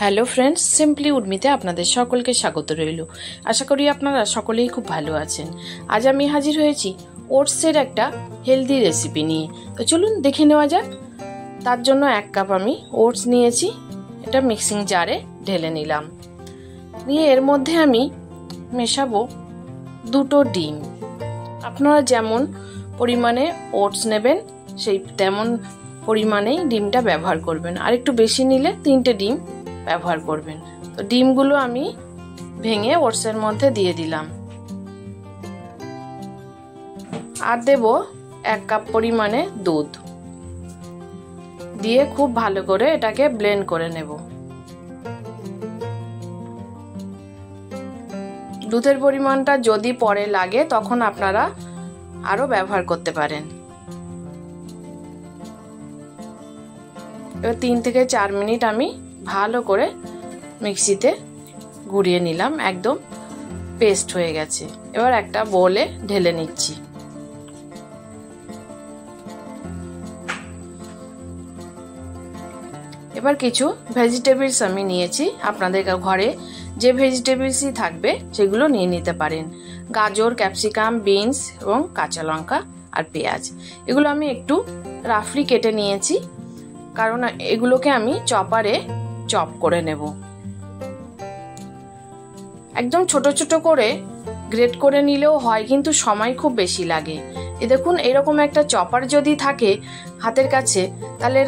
Hello friends, simply উর্মিতে আপনাদের সকলকে স্বাগত রইল। আশা করি আপনারা সকলেই খুব ভালো আছেন। আজ আমি হাজির হয়েছি ওটসের একটা হেলদি রেসিপি নিয়ে। তো চলুন দেখে নেওয়া যাক। তার জন্য 1 কাপ আমি ওটস নিয়েছি, এটা মিক্সিং জারে ঢেলে নিলাম। নিয়ে এর মধ্যে আমি মেশাবো 2টো ডিম। আপনারা যেমন পরিমাণে ওটস নেবেন সেই তেমন পরিমাণেই ডিমটা ব্যবহার করবেন। আর একটু বেশি নিলে 3টে ডিম ব্যবহার করবেন। তো ডিমগুলো আমি ভেঙে ওটসের মধ্যে দিয়ে দিলাম। আর দেব 1 কাপ পরিমাণে দুধ দিয়ে খুব ভালো করে এটাকে ব্লেন্ড করে নেব। দুধের পরিমাণটা যদি পরে লাগে তখন আপনারা আরো ব্যবহার করতে পারেন। এবার 3 থেকে 4 মিনিট আমি ভালো করে মিক্সিতে ঘুরিয়ে নিলাম, একদম পেস্ট হয়ে গেছে। এবার একটা বোলে ঢেলে নিচ্ছি। এবার কিছু ভেজিটেবলস আমি নিয়েছি। আপনাদের ঘরে যে ভেজিটেবলসই থাকবে সেগুলো নিয়ে নিতে পারেন। গাজর, ক্যাপসিকাম, বিনস এবং কাঁচা লঙ্কা আর পেঁয়াজ, এগুলো আমি একটু রাফলি কেটে নিয়েছি, কারণ এগুলোকে আমি চপারে চপ করে নেব। একদম ছোট ছোট করে গ্রেট করে নিলেও হয়, কিন্তু সময় খুব বেশি লাগে। দেখুন, এরকম একটা চপার যদি থাকে হাতের কাছে, তাহলে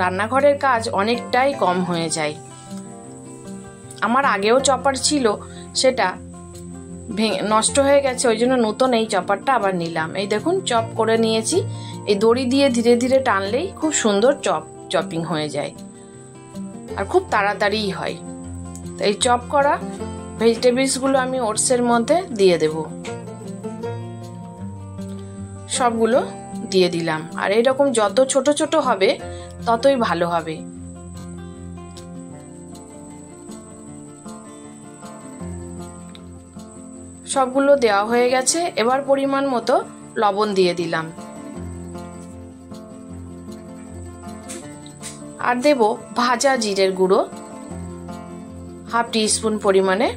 রান্নাঘরের কাজ অনেকটাই কম হয়ে যায়। আমার আগেও চপার ছিল, সেটা নষ্ট হয়ে গেছে, ওই জন্য নতুন এই চপারটা আবার নিলাম। এই দেখুন, চপ করে নিয়েছি। এই দড়ি দিয়ে ধীরে ধীরে টানলেই খুব সুন্দর চপিং হয়ে যায় আর খুব তাড়াতাড়ি হয়। তো এই চপ করা ভেজিটেবলস গুলো আমি ওটসের মধ্যে দিয়ে দেব। সবগুলো দিয়ে দিলাম। আর এরকম যত ছোট ছোট হবে ততই ভালো হবে। সবগুলো দেওয়া হয়ে গেছে। এবার পরিমাণ মতো লবণ দিয়ে দিলাম। আর দেব ভাজা জিরের গুঁড়ো 1/2 টিস্পুন পরিমাণে।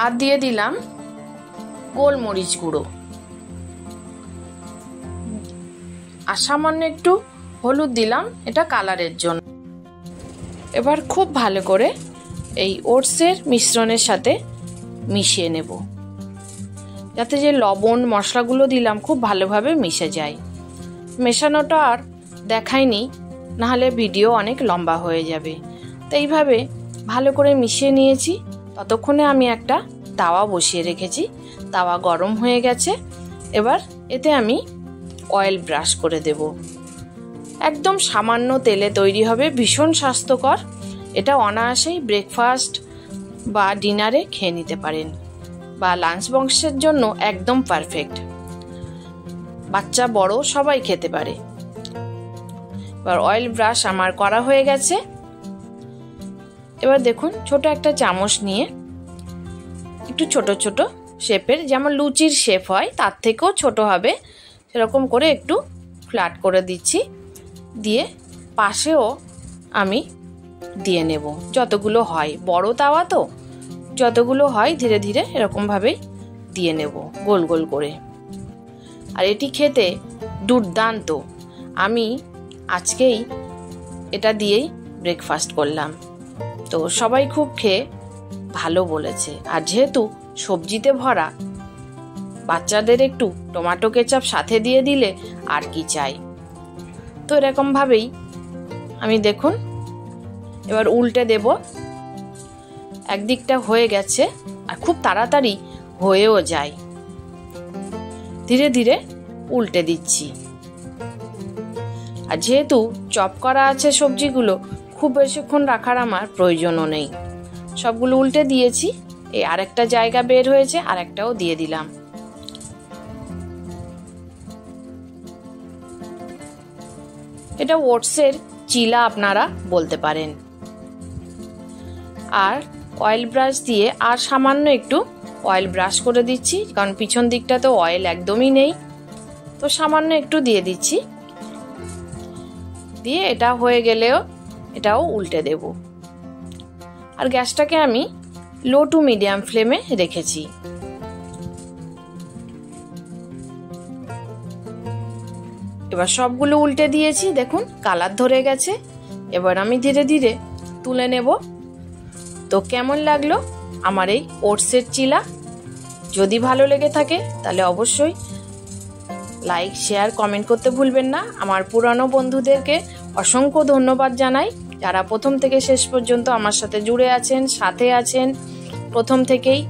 আর দিয়ে দিলাম গোলমরিচ গুঁড়ো আর সামান্য একটু হলুদ দিলাম, এটা কালারের জন্য। এবার খুব ভালো করে এই ওটসের মিশ্রণের সাথে মিশিয়ে নেব, যাতে যে লবণ মশলাগুলো দিলাম খুব ভালোভাবে মিশে যায়। মেশানোটা আর দেখাইনি, নাহলে ভিডিও অনেক লম্বা হয়ে যাবে। তো এইভাবে ভালো করে মিশিয়ে নিয়েছি। ততক্ষণে আমি একটা তাওয়া বসিয়ে রেখেছি। তাওয়া গরম হয়ে গেছে। এবার এতে আমি অয়েল ব্রাশ করে দেব। একদম সামান্য তেলে তৈরি হবে, ভীষণ স্বাস্থ্যকর। এটা অনায়াসেই ব্রেকফাস্ট বা ডিনারে খেয়ে নিতে পারেন, বা লাঞ্চ বক্সের জন্য একদম পারফেক্ট। বাচ্চা বড় সবাই খেতে পারে। এবার অয়েল ব্রাশ আমার করা হয়ে গেছে। এবার দেখুন, ছোট একটা চামচ নিয়ে একটু ছোট ছোট শেপের, যেমন লুচির শেপ হয় তার থেকেও ছোট হবে, সেরকম করে একটু ফ্ল্যাট করে দিচ্ছি। দিয়ে পাশেও আমি দিয়ে নেব যতগুলো হয়। বড় তাওয়া তো, যতগুলো হয় ধীরে ধীরে এরকমভাবেই দিয়ে নেব গোল গোল করে। আর এটি খেতে দুর্দান্ত। আমি আজকেই এটা দিয়েই ব্রেকফাস্ট করলাম। তো সবাই খুব খেয়ে ভালো বলেছে। আর যেহেতু সবজিতে ভরা, বাচ্চাদের একটু টমেটো কেচাপ সাথে দিয়ে দিলে আর কি চাই। তো এরকম ভাবেই আমি, দেখুন, এবার উল্টে দেব। একদিকটা হয়ে গেছে আর খুব তাড়াতাড়ি হয়েও যায়। ধীরে ধীরে উল্টে দিচ্ছি। আর যেহেতু চপ করা আছে সবজিগুলো, খুব বেশিক্ষণ রাখার আমার প্রয়োজনও নেই। সবগুলো উল্টে দিয়েছি। এই আরেকটা জায়গা বের হয়েছে, আরেকটাও দিয়ে দিলাম। এটা ওটসের চিলা আপনারা বলতে পারেন। আর অয়েল ব্রাশ দিয়ে আর সামান্য একটু অয়েল ব্রাশ করে দিচ্ছি, কারণ পিছন দিকটা তো অয়েল একদমই নেই। তো সামান্য একটু দিয়ে দিচ্ছি। দিয়ে এটা হয়ে গেলেও এটাও উল্টে দেব। আর গ্যাসটাকে আমি লো টু মিডিয়াম ফ্লেমে রেখেছি। এবার সবগুলো উল্টে দিয়েছি, দেখুন কালার ধরে গেছে। এবার আমি ধীরে ধীরে তুলে নেব। তো কেমন লাগলো আমার এই ওটসের চিলা? যদি ভালো লেগে থাকে তাহলে অবশ্যই লাইক, শেয়ার, কমেন্ট করতে ভুলবেন না। আমার পুরানো বন্ধুদেরকে অসংখ্য ধন্যবাদ জানাই, যারা প্রথম থেকে শেষ পর্যন্ত আমার সাথে জুড়ে আছেন, সাথে আছেন প্রথম থেকেই,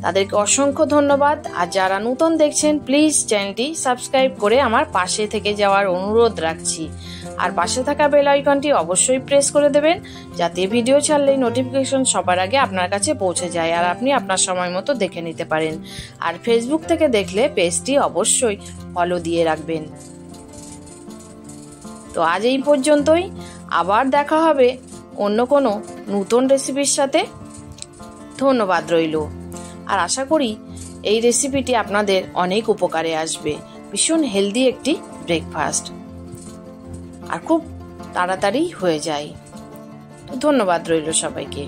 তাদেরকে অসংখ্য ধন্যবাদ। আর যারা নতুন দেখছেন প্লিজ চ্যানেলটি সাবস্ক্রাইব করে আমার পাশে থেকে যাওয়ার অনুরোধ রাখছি। আর পাশে থাকা বেল আইকনটি অবশ্যই প্রেস করে দেবেন, যাতে ভিডিও ছাড়লেই নোটিফিকেশন সবার আগে আপনার কাছে পৌঁছে যায় আর আপনি আপনার সময় মতো দেখে নিতে পারেন। আর ফেসবুক থেকে দেখলে পেজটি অবশ্যই ফলো দিয়ে রাখবেন। তো আজ এই পর্যন্তই, আবার দেখা হবে অন্য কোনো নতুন রেসিপির সাথে। ধন্যবাদ রইল। আর আশা করি এই রেসিপিটি আপনাদের অনেক উপকারে আসবে। ভীষণ হেলদি একটি ব্রেকফাস্ট, আর খুব তাড়াতাড়ি হয়ে যায়। তো ধন্যবাদ রইল সবাইকে।